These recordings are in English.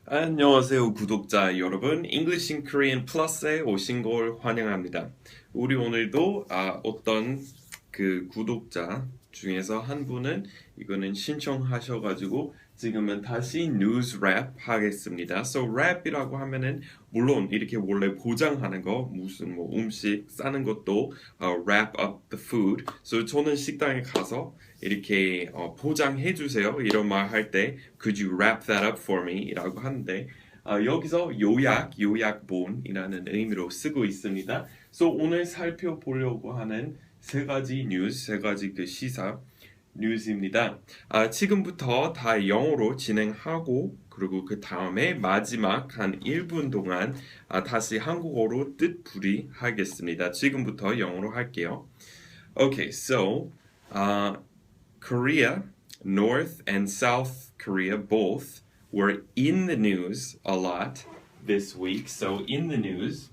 안녕하세요, 구독자 여러분. English in Korean Plus에 오신 걸 환영합니다. 우리 오늘도 어떤 그 구독자 중에서 한 분은 이거는 신청하셔가지고 지금은 다시 뉴스 랩 하겠습니다. So 랩이라고 하면은 물론 이렇게 원래 포장하는 거 무슨 뭐 음식 싸는 것도 wrap up the food. So 저는 식당에 가서 이렇게 포장해 주세요 이런 말 할 때 could you wrap that up for me 이라고 하는데 여기서 요약본이라는 의미로 쓰고 있습니다. So 오늘 살펴보려고 하는 세 가지 뉴스, 세 가지 그 시사 뉴스입니다. 지금부터 다 영어로 진행하고 그리고 그 다음에 마지막 한 1분 동안 다시 한국어로 뜻풀이 하겠습니다. 지금부터 영어로 할게요. Okay, so Korea, North and South Korea both were in the news a lot this week. So in the news,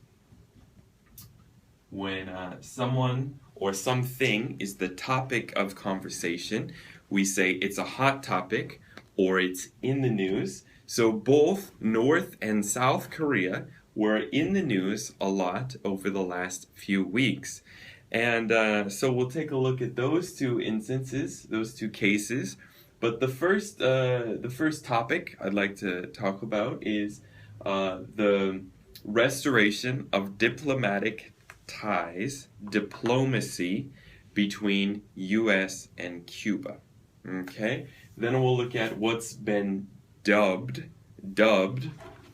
when someone or something is the topic of conversation, we say it's a hot topic or it's in the news. So both North and South Korea were in the news a lot over the last few weeks. And so we'll take a look at those two instances, those two cases. But the first topic I'd like to talk about is the restoration of diplomatic ties, diplomacy between U.S. and Cuba. Okay, then we'll look at what's been dubbed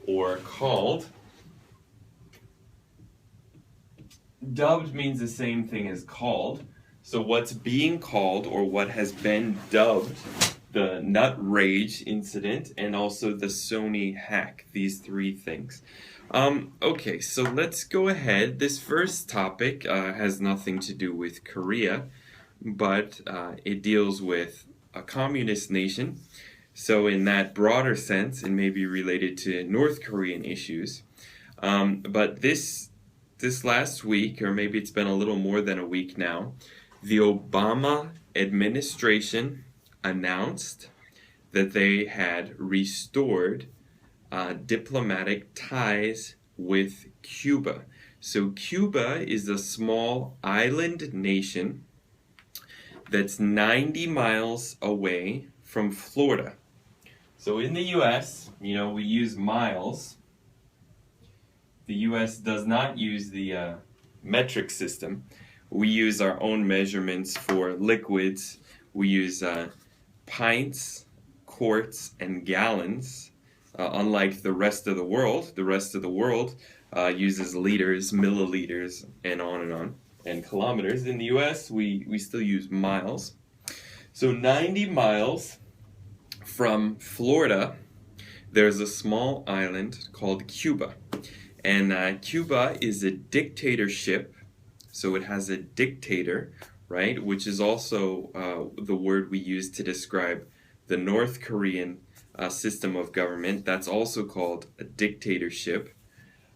or called. Dubbed means the same thing as called. So what's being called or what has been dubbed the nut rage incident and also the Sony hack, these three things. Okay, so let's go ahead. This first topic has nothing to do with Korea, but it deals with a communist nation. So in that broader sense, it may be related to North Korean issues. But this last week, or maybe it's been a little more than a week now, the Obama administration announced that they had restored diplomatic ties with Cuba. So Cuba is a small island nation that's 90 miles away from Florida. So in the US, we use miles. The US does not use the metric system. We use our own measurements for liquids. We use pints, quarts, and gallons. Unlike the rest of the world uses liters, milliliters, and on, and kilometers. In the US, we still use miles. So 90 miles from Florida, there's a small island called Cuba. And Cuba is a dictatorship, so it has a dictator, right? Which is also the word we use to describe the North Korean system of government. That's also called a dictatorship.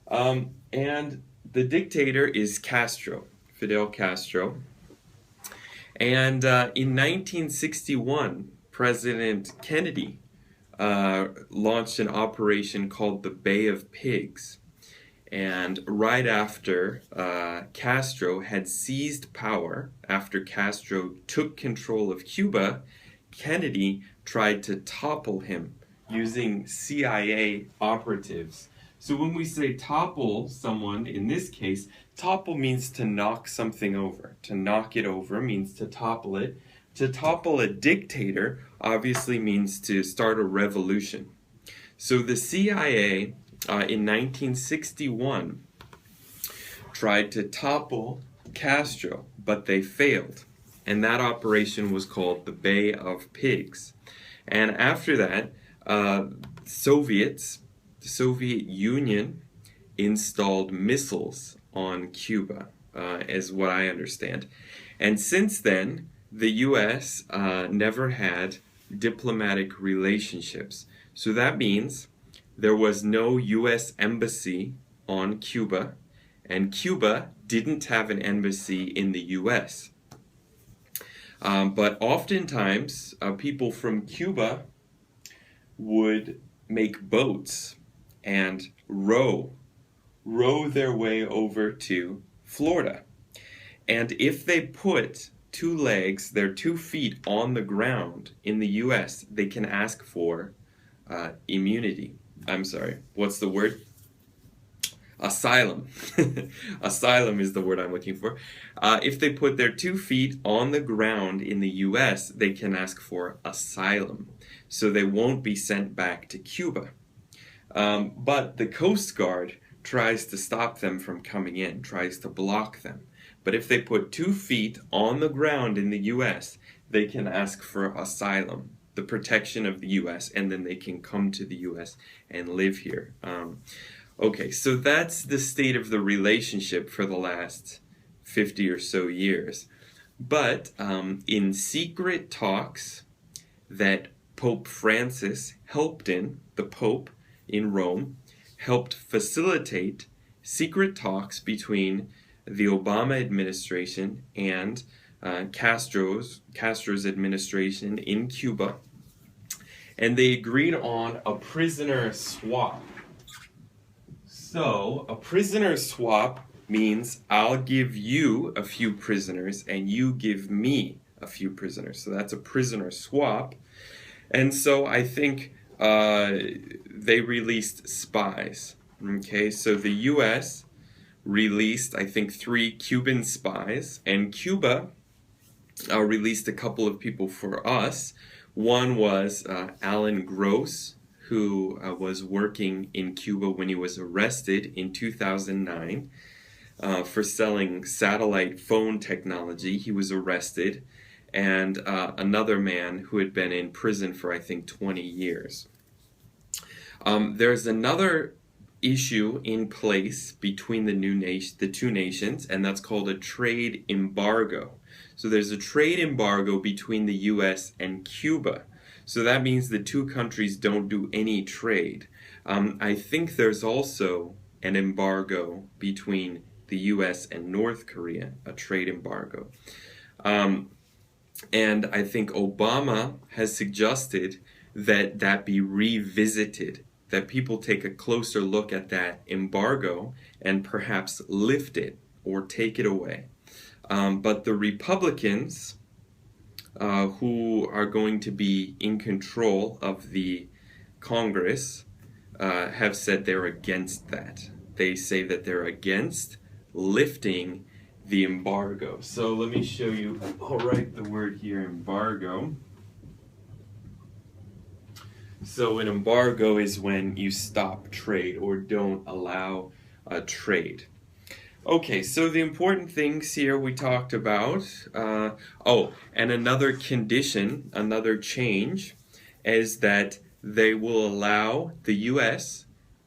And the dictator is Castro, Fidel Castro. And in 1961, President Kennedy launched an operation called the Bay of Pigs. And right after Castro had seized power, after Castro took control of Cuba, Kennedy tried to topple him using CIA operatives. So when we say topple someone, in this case, topple means to knock something over. To knock it over means to topple it. To topple a dictator obviously means to start a revolution. So the CIA in 1961 tried to topple Castro, but they failed. And that operation was called the Bay of Pigs. And after that, the Soviet Union installed missiles on Cuba, is what I understand. And since then, the US never had diplomatic relationships. So that means there was no US embassy on Cuba, and Cuba didn't have an embassy in the US. But oftentimes, people from Cuba would make boats and row their way over to Florida. And if they put two legs, their 2 feet on the ground in the US, they can ask for immunity. I'm sorry, what's the word? Asylum. Asylum is the word I'm looking for. If they put their 2 feet on the ground in the US, they can ask for asylum. So they won't be sent back to Cuba. But the Coast Guard tries to stop them from coming in, tries to block them. But if they put 2 feet on the ground in the US, they can ask for asylum, the protection of the US, and then they can come to the US and live here. Okay, so that's the state of the relationship for the last 50 or so years. But in secret talks that Pope Francis helped in, the Pope in Rome, helped facilitate secret talks between the Obama administration and Castro's administration in Cuba, and they agreed on a prisoner swap. So a prisoner swap means I'll give you a few prisoners and you give me a few prisoners. So that's a prisoner swap. And so I think they released spies. Okay, so the US released, I think, 3 Cuban spies, and Cuba released a couple of people for us. One was Allan Gross, who was working in Cuba when he was arrested in 2009 for selling satellite phone technology. He was arrested, and another man who had been in prison for, I think, 20 years. There's another issue in place between the two nations, and that's called a trade embargo. So there's a trade embargo between the US and Cuba. So that means the two countries don't do any trade. I think there's also an embargo between the US and North Korea, a trade embargo. And I think Obama has suggested that that be revisited, that people take a closer look at that embargo and perhaps lift it or take it away. But the Republicans, who are going to be in control of the Congress, have said they're against that. They say that they're against lifting the embargo. So let me show you, I'll write the word here, embargo. So an embargo is when you stop trade or don't allow a trade. Okay, so the important things here we talked about. And another condition, another change, is that they will allow, the U.S.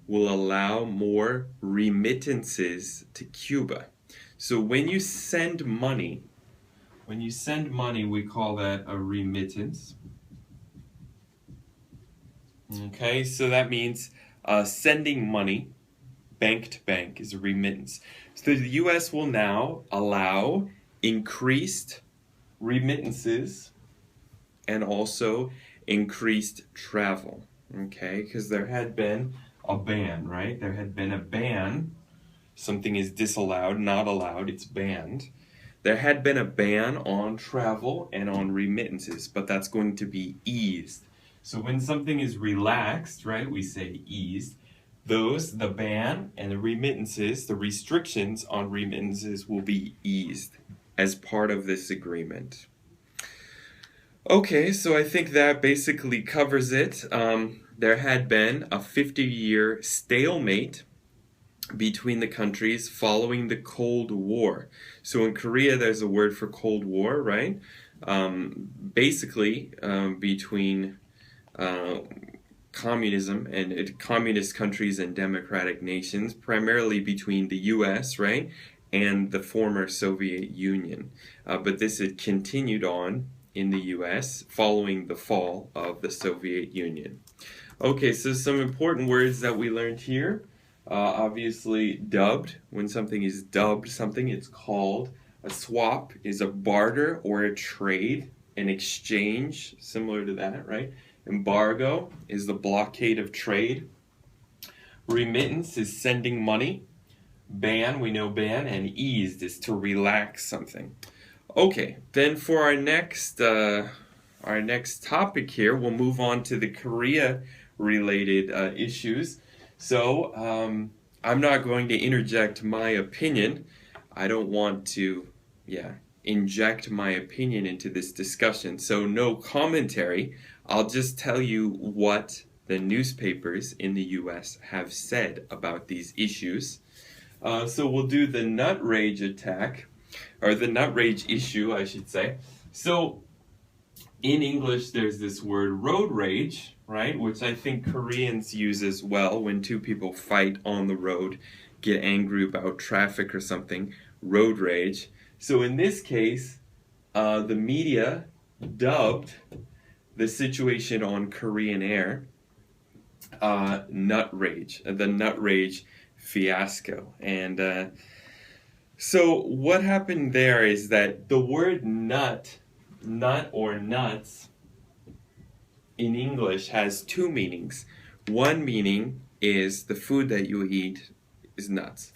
will allow more remittances to Cuba. So when you send money, we call that a remittance. Okay, so that means sending money, bank to bank, is a remittance. So the U.S. will now allow increased remittances and also increased travel. Okay, because there had been a ban, right? There had been a ban. Something is disallowed, not allowed, it's banned. There had been a ban on travel and on remittances, but that's going to be eased. So when something is relaxed, right, we say eased, the ban and the remittances, the restrictions on remittances will be eased as part of this agreement. Okay, so I think that basically covers it. There had been a 50-year stalemate between the countries following the Cold War. So in Korea, there's a word for Cold War, right? Basically, between communism and communist countries and democratic nations, primarily between the US, right, and the former Soviet Union. But this had continued on in the US following the fall of the Soviet Union. Okay, so some important words that we learned here. Obviously, dubbed. When something is dubbed something, it's called. A swap is a barter or a trade, an exchange, similar to that, right? Embargo is the blockade of trade. Remittance is sending money. Ban, we know ban, and eased is to relax something. Okay, then for our next topic here, we'll move on to the Korea-related issues. So I'm not going to interject my opinion. I don't want to, inject my opinion into this discussion. So no commentary. I'll just tell you what the newspapers in the U.S. have said about these issues. So we'll do the nut rage attack, or the nut rage issue, I should say. So in English, there's this word road rage, right? Which I think Koreans use as well when two people fight on the road, get angry about traffic or something, road rage. So in this case, the media dubbed the situation on Korean Air nut rage, the nut rage fiasco. And so what happened there is that the word nut or nuts in English has two meanings. One meaning is the food that you eat is nuts.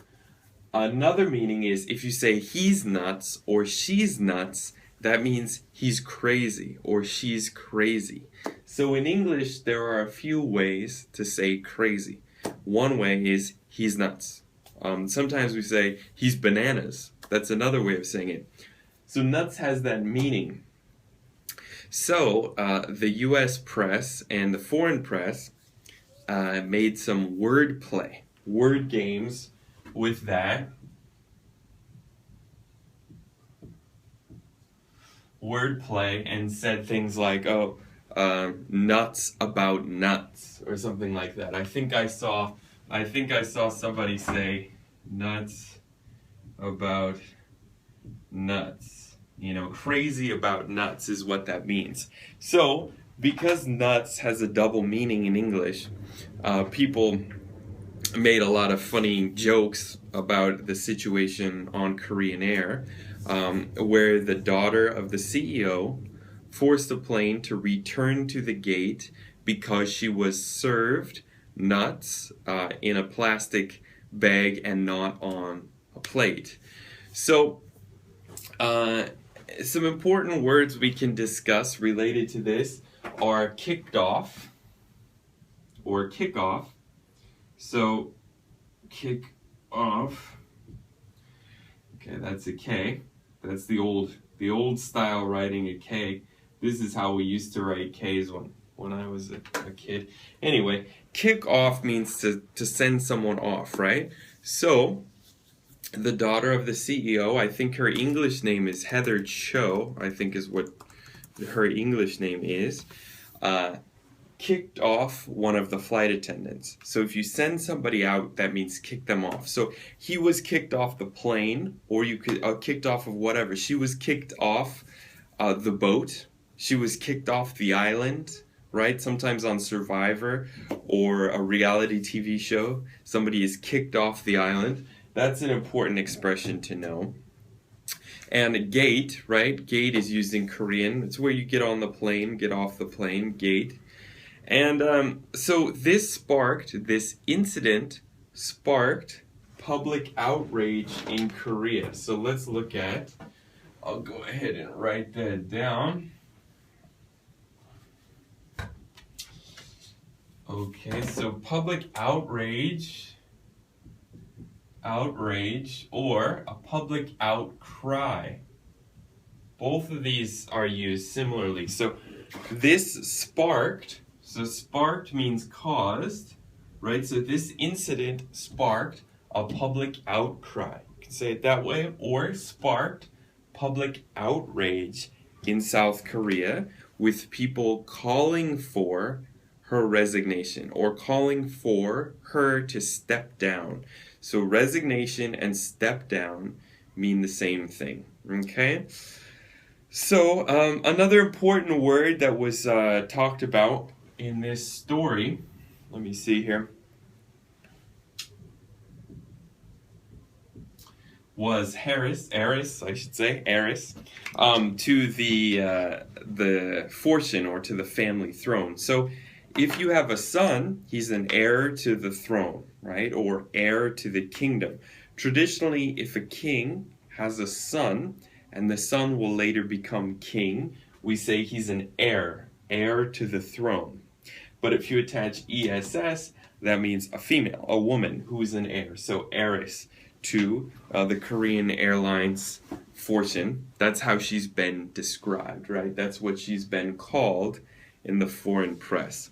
Another meaning is if you say he's nuts or she's nuts, that means he's crazy or she's crazy. So in English, there are a few ways to say crazy. One way is he's nuts. Sometimes we say he's bananas. That's another way of saying it. So nuts has that meaning. So the U.S. press and the foreign press made some word play, word games with that. Wordplay and said things like, nuts about nuts or something like that. I think I saw somebody say nuts about nuts. You know, crazy about nuts is what that means. So, because nuts has a double meaning in English, people made a lot of funny jokes about the situation on Korean Air, where the daughter of the CEO forced the plane to return to the gate because she was served nuts in a plastic bag and not on a plate. So, some important words we can discuss related to this are kicked off or kickoff. So, kick off. Okay, that's a K. That's the old style writing a K. This is how we used to write K's when I was a kid. Anyway, kick off means to send someone off, right? So, the daughter of the CEO, I think her English name is Heather Cho, I think is what her English name is, kicked off one of the flight attendants. So if you send somebody out, that means kick them off. So he was kicked off the plane, or you could kicked off of whatever. She was kicked off the boat. She was kicked off the island, right? Sometimes on Survivor or a reality TV show, somebody is kicked off the island. That's an important expression to know. And gate, right? Gate is used in Korean. It's where you get on the plane, get off the plane, gate. And so this incident sparked public outrage in Korea. So let's look at, I'll go ahead and write that down. Okay, so public outrage or a public outcry. Both of these are used similarly. So this sparked, so sparked means caused, right? So this incident sparked a public outcry. You can say it that way, or sparked public outrage in South Korea with people calling for her resignation or calling for her to step down. So resignation and step down mean the same thing, okay? So another important word that was talked about in this story, let me see here. was heiress, I should say, heiress, to the fortune or to the family throne. So if you have a son, he's an heir to the throne, right? Or heir to the kingdom. Traditionally, if a king has a son, and the son will later become king, we say he's an heir to the throne. But if you attach ESS, that means a female, a woman who is an heir. So heiress to the Korean Airlines fortune. That's how she's been described, right? That's what she's been called in the foreign press.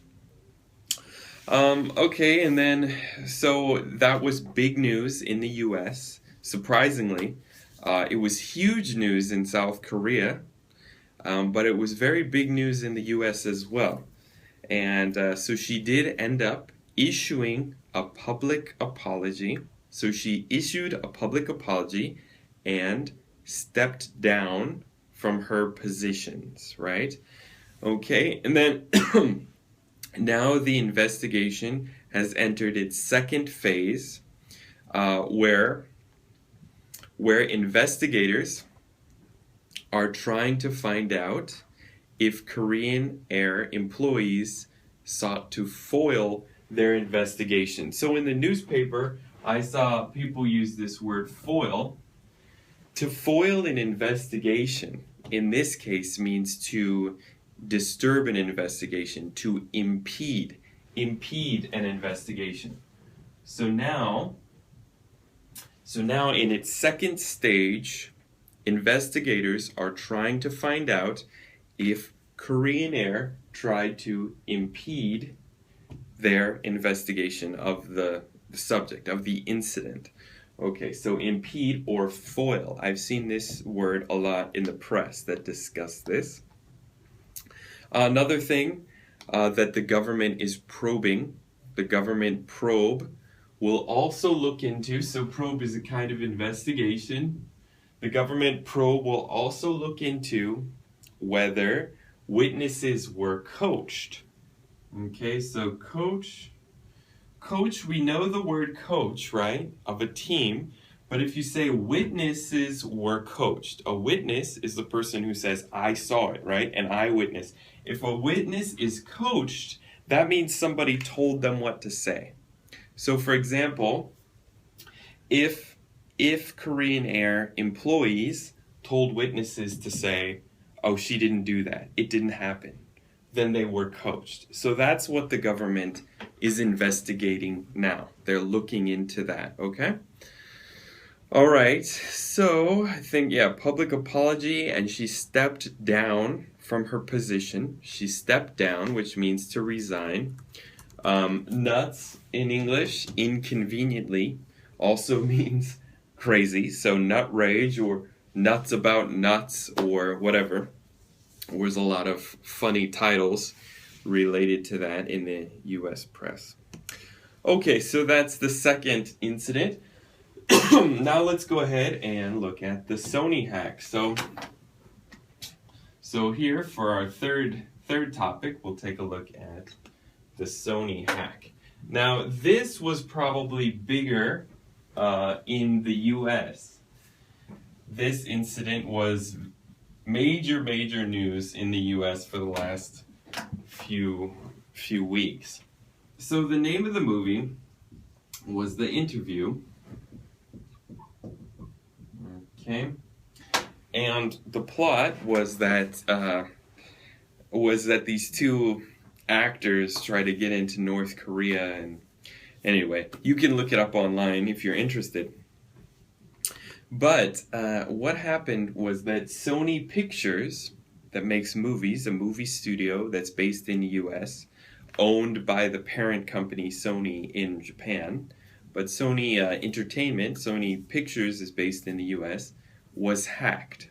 Okay, and then, so that was big news in the US. Surprisingly, it was huge news in South Korea, but it was very big news in the US as well. And so she did end up issuing a public apology. So she issued a public apology and stepped down from her positions, right? Okay, and then now the investigation has entered its second phase, where investigators are trying to find out if Korean Air employees sought to foil their investigation. So in the newspaper, I saw people use this word foil. To foil an investigation, in this case, means to disturb an investigation, to impede an investigation. So now in its second stage, investigators are trying to find out if Korean Air tried to impede their investigation of the subject, of the incident. Okay, so impede or foil. I've seen this word a lot in the press that discuss this. Another thing that the government is probing, the government probe, will also look into, so probe is a kind of investigation. The government probe will also look into whether witnesses were coached. Okay, so coach, we know the word coach, right, of a team, but if you say witnesses were coached, a witness is the person who says, I saw it, right, an eyewitness. If a witness is coached, that means somebody told them what to say. So for example, if Korean Air employees told witnesses to say, oh, she didn't do that, it didn't happen, then they were coached. So that's what the government is investigating now. They're looking into that, okay? All right, so I think, yeah, public apology, and she stepped down from her position. She stepped down, which means to resign. Nuts in English, inconveniently, also means crazy. So nut rage or nuts about nuts or whatever. There's a lot of funny titles related to that in the US press. Okay, so that's the second incident. Now let's go ahead and look at the Sony hack. So here for our third topic, we'll take a look at the Sony hack. Now this was probably bigger in the US. This incident was major news in the US for the last few weeks. So the name of the movie was The Interview. Okay. And the plot was that these two actors try to get into North Korea, and anyway, you can look it up online if you're interested. But what happened was that Sony Pictures, that makes movies, a movie studio that's based in the US, owned by the parent company Sony in Japan, but Sony Entertainment, Sony Pictures is based in the US, was hacked.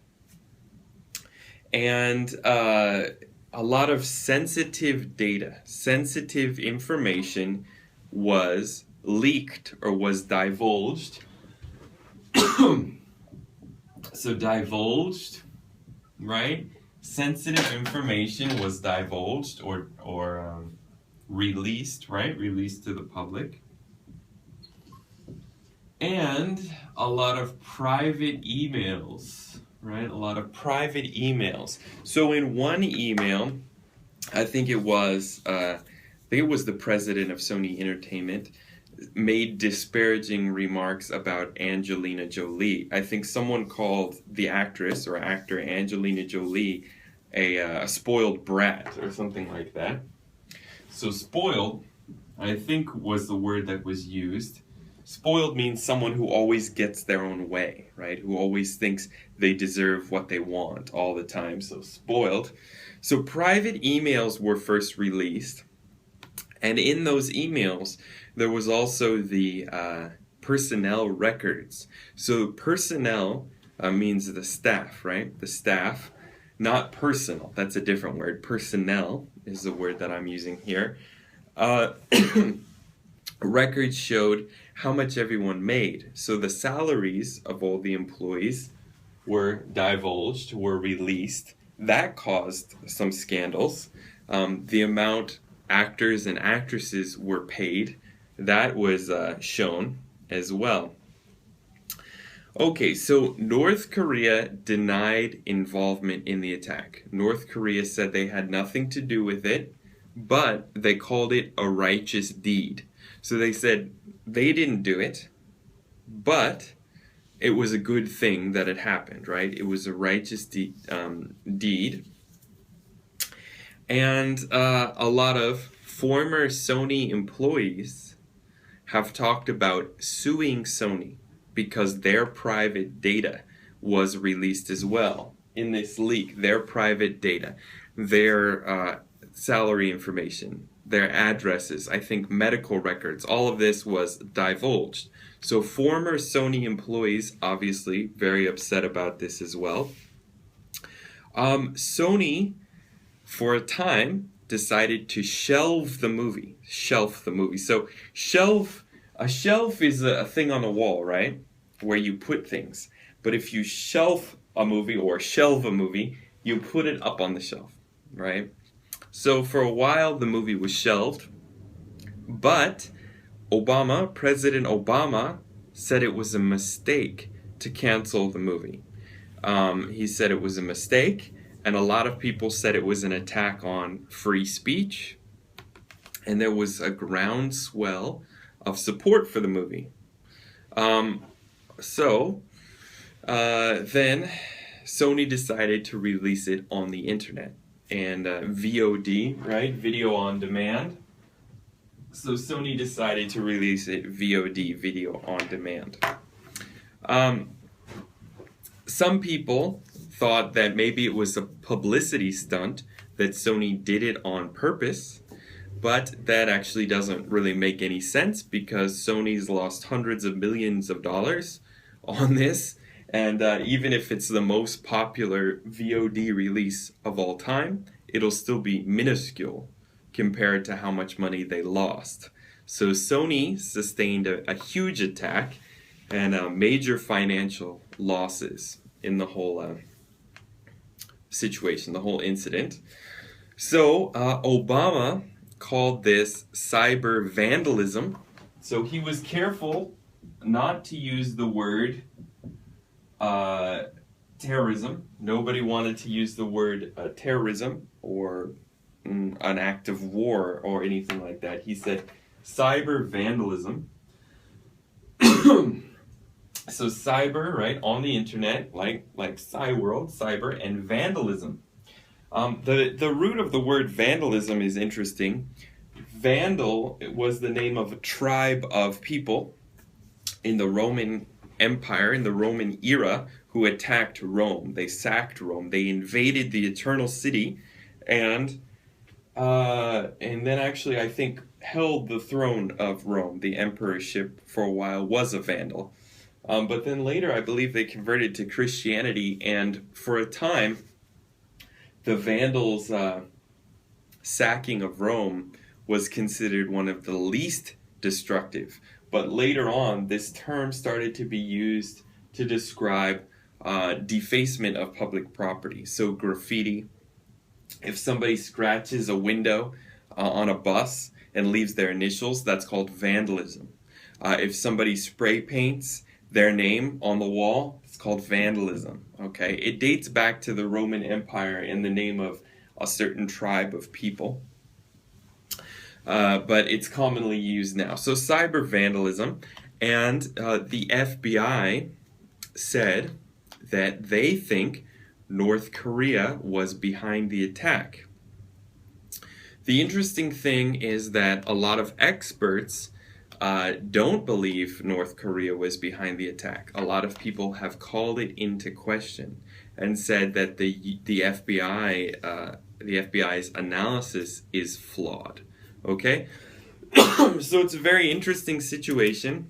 And a lot of sensitive data, sensitive information was leaked or was divulged. So divulged, right? Sensitive information was divulged or released, right? Released to the public. And a lot of private emails, right? A lot of private emails. So in one email, I think it was the president of Sony Entertainment made disparaging remarks about Angelina Jolie. I think someone called the actress or actor Angelina Jolie a spoiled brat or something like that. So spoiled, I think, was the word that was used. Spoiled means someone who always gets their own way, right? Who always thinks they deserve what they want all the time. So spoiled. So private emails were first released. And in those emails, there was also the personnel records. So personnel means the staff, right? The staff, not personal. That's a different word. Personnel is the word that I'm using here. Records showed how much everyone made. So the salaries of all the employees were divulged, were released. That caused some scandals. The amount actors and actresses were paid, that was shown as well. Okay, so North Korea denied involvement in the attack. North Korea said they had nothing to do with it, but they called it a righteous deed. So they said they didn't do it, but it was a good thing that it happened, right? It was a righteous deed. And a lot of former Sony employees have talked about suing Sony because their private data was released as well. In this leak, their private data, their salary information, their addresses, I think medical records, all of this was divulged. So former Sony employees, obviously, very upset about this as well. Sony, for a time, decided to shelve the movie. So a shelf is a thing on the wall, right? Where you put things. But if you shelf a movie or shelve a movie, you put it up on the shelf, right? So for a while, the movie was shelved. But President Obama said it was a mistake to cancel the movie. He said it was a mistake. And a lot of people said it was an attack on free speech. And there was a groundswell of support for the movie. Then Sony decided to release it on the internet. And VOD, right? Video on demand. So Sony decided to release it VOD, video on demand. Some people thought that maybe it was a publicity stunt, that Sony did it on purpose, but that actually doesn't really make any sense because Sony's lost hundreds of millions of dollars on this, and even if it's the most popular VOD release of all time, it'll still be minuscule compared to how much money they lost. So Sony sustained a huge attack and major financial losses in the whole situation, the whole incident. So Obama called this cyber vandalism. So he was careful not to use the word terrorism. Nobody wanted to use the word terrorism or an act of war or anything like that. He said cyber vandalism. So cyber, right, on the internet, like Cyworld, cyber, and vandalism. The root of the word vandalism is interesting. Vandal was the name of a tribe of people in the Roman Empire, in the Roman era, who attacked Rome. They sacked Rome. They invaded the Eternal City, and then actually, I think, held the throne of Rome. The emperorship for a while was a Vandal. But then later, I believe they converted to Christianity, and for a time, the Vandals' sacking of Rome was considered one of the least destructive. But later on, this term started to be used to describe defacement of public property. So graffiti, if somebody scratches a window on a bus and leaves their initials, that's called vandalism. If somebody spray paints their name on the wall, it's called vandalism. Okay, it dates back to the Roman Empire in the name of a certain tribe of people. But it's commonly used now. So cyber vandalism, and the FBI said that they think North Korea was behind the attack. The interesting thing is that a lot of experts don't believe North Korea was behind the attack. A lot of people have called it into question and said that the FBI's analysis is flawed. Okay, so it's a very interesting situation,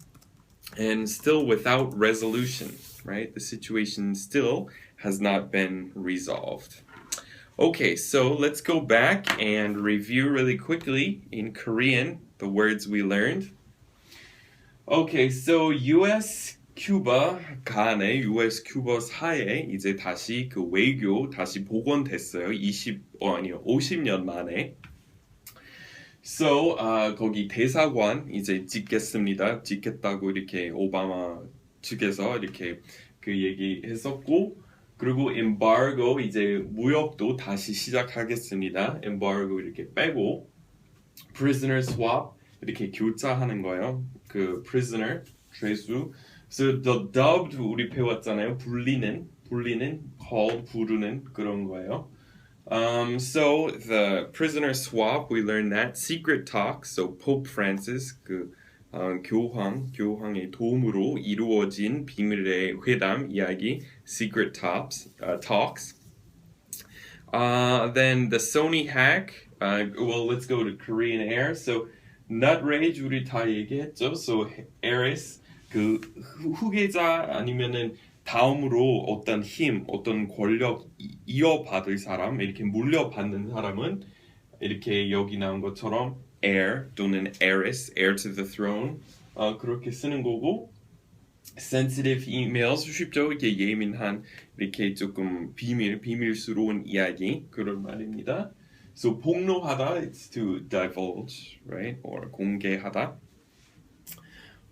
and still without resolution. Right, the situation still has not been resolved. Okay, so let's go back and review really quickly in Korean the words we learned. Okay, so US Cuba 간에 US Cuba 사이에 이제 다시 그 외교 다시 복원됐어요. 50년 만에. So 거기 대사관 이제 짓겠습니다. 짓겠다고 이렇게 오바마 측에서 이렇게 그 얘기했었고, 그리고 embargo 이제 무역도 다시 시작하겠습니다. embargo 이렇게 빼고, prisoner swap 이렇게 교차하는 거예요. 그 prisoner 죄수. So the dubbed 우리 배웠잖아요. 불리는 called 부르는 그런 거예요. So the prisoner swap, we learned that. Secret talks, so Pope Francis 그 교황의 도움으로 이루어진 비밀의 회담 이야기, secret talks. Then the Sony hack. Well, let's go to Korean Air. So nut rage 우리 다 얘기했죠. So heiress 그 후계자 아니면은 다음으로 어떤 힘, 어떤 권력 이어받을 사람, 이렇게 물려받는 사람은 이렇게 여기 나온 것처럼 heir 또는 heiress, heir to the throne 그렇게 쓰는 거고, sensitive emails 쉽죠? 이게 예민한 이렇게 조금 비밀스러운 이야기 그런 말입니다. So 폭로하다, it's to divulge, right? or 공개하다.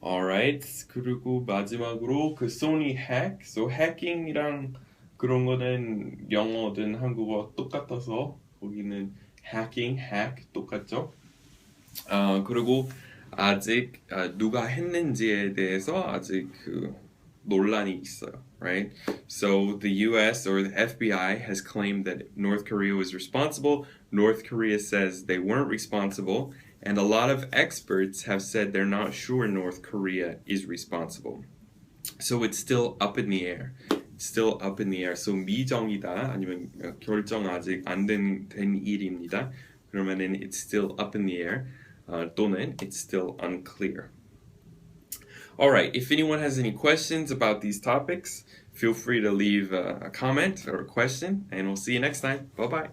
Alright, 그리고 마지막으로 그 Sony hack. So hacking이랑 그런 거는 영어든 한국어 똑같아서 거기는 hacking, hack 똑같죠. 그리고 아직 누가 했는지에 대해서 아직 그 논란이 있어요, right? So the US or the FBI has claimed that North Korea was responsible. North Korea says they weren't responsible. And a lot of experts have said they're not sure North Korea is responsible. So it's still up in the air. It's still up in the air. So 미정이다 아니면 결정 아직 안 된 일입니다. 그러면은 it's still up in the air. 또는 it's still unclear. Alright, if anyone has any questions about these topics, feel free to leave a comment or a question, and we'll see you next time. Bye-bye.